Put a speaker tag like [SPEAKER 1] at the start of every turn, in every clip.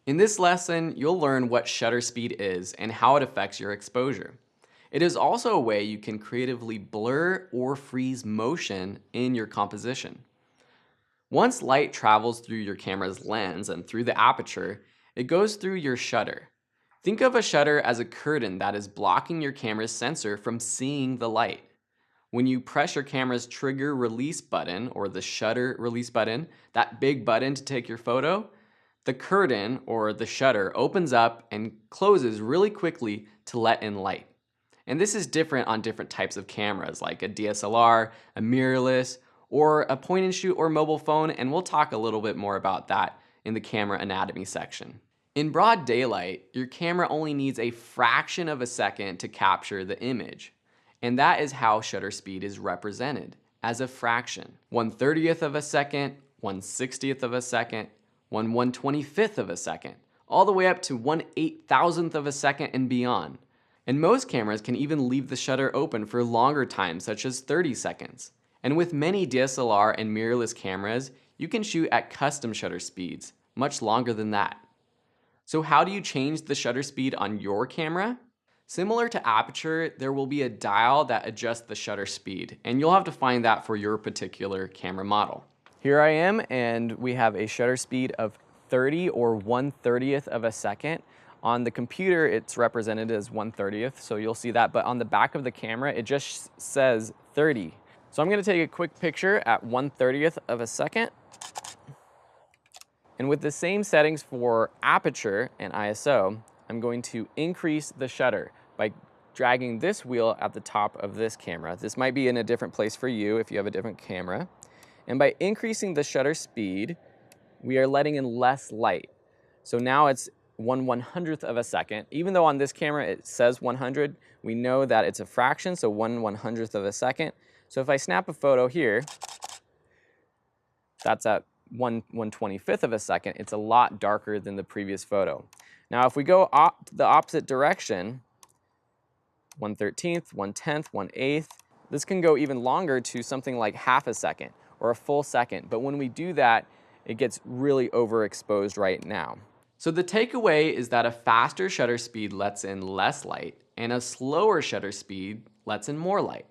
[SPEAKER 1] In this lesson, you'll learn what shutter speed is and how it affects your exposure. It is also a way you can creatively blur or freeze motion in your composition. Once light travels through your camera's lens and through the aperture, it goes through your shutter. Think of a shutter as a curtain that is blocking your camera's sensor from seeing the light. When you press your camera's trigger release button, or the shutter release button, that big button to take your photo, the curtain, or the shutter, opens up and closes really quickly to let in light. And this is different on different types of cameras, like a DSLR, a mirrorless, or a point and shoot or mobile phone, and we'll talk a little bit more about that in the camera anatomy section. In broad daylight, your camera only needs a fraction of a second to capture the image. And that is how shutter speed is represented, as a fraction. 1/30th of a second, 1/60th of a second, 1/125th of a second, all the way up to 1/8000th of a second and beyond. And most cameras can even leave the shutter open for longer times, such as 30 seconds. And with many DSLR and mirrorless cameras, you can shoot at custom shutter speeds, much longer than that. So how do you change the shutter speed on your camera? Similar to aperture, there will be a dial that adjusts the shutter speed, and you'll have to find that for your particular camera model. Here I am, and we have a shutter speed of 30 or 1/30th of a second. On the computer, it's represented as 1/30th, so you'll see that, but on the back of the camera, it just says 30. So I'm gonna take a quick picture at 1/30th of a second. And with the same settings for aperture and ISO, I'm going to increase the shutter by dragging this wheel at the top of this camera. This might be in a different place for you if you have a different camera. And by increasing the shutter speed, we are letting in less light. So now it's 1/100th of a second. Even though on this camera it says 100, we know that it's a fraction, so 1/100th of a second. So if I snap a photo here, that's at 1/125th of a second. It's a lot darker than the previous photo. Now if we go the opposite direction, 1/13th, 1/10th, 1/8th, this can go even longer to something like half a second or a full second. But when we do that, it gets really overexposed right now. So the takeaway is that a faster shutter speed lets in less light, and a slower shutter speed lets in more light.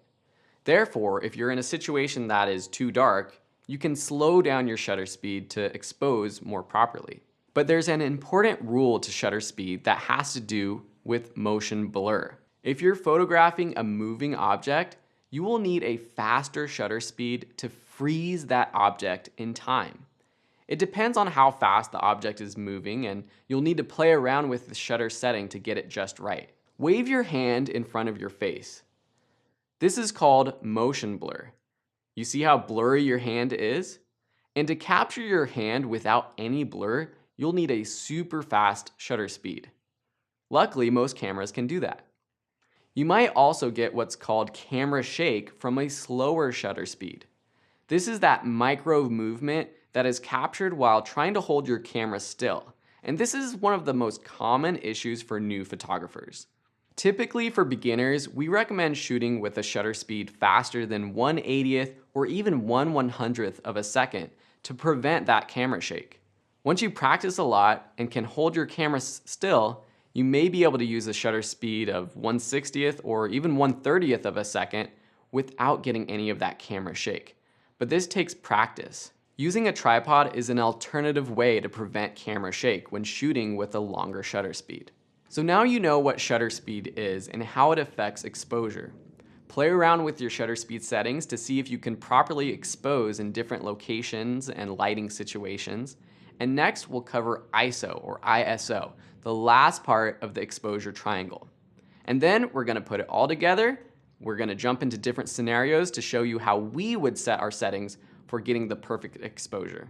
[SPEAKER 1] Therefore, if you're in a situation that is too dark, you can slow down your shutter speed to expose more properly. But there's an important rule to shutter speed that has to do with motion blur. If you're photographing a moving object, you will need a faster shutter speed to freeze that object in time. It depends on how fast the object is moving, and you'll need to play around with the shutter setting to get it just right. Wave your hand in front of your face. This is called motion blur. You see how blurry your hand is? And to capture your hand without any blur, you'll need a super fast shutter speed. Luckily, most cameras can do that. You might also get what's called camera shake from a slower shutter speed. This is that micro movement that is captured while trying to hold your camera still. And this is one of the most common issues for new photographers. Typically for beginners, we recommend shooting with a shutter speed faster than 1/80th or even 1/100th of a second to prevent that camera shake. Once you practice a lot and can hold your camera still, you may be able to use a shutter speed of 1/60th or even 1/30th of a second without getting any of that camera shake. But this takes practice. Using a tripod is an alternative way to prevent camera shake when shooting with a longer shutter speed. So now you know what shutter speed is and how it affects exposure. Play around with your shutter speed settings to see if you can properly expose in different locations and lighting situations. And next we'll cover ISO or ISO, the last part of the exposure triangle. And then we're gonna put it all together. We're gonna jump into different scenarios to show you how we would set our settings for getting the perfect exposure.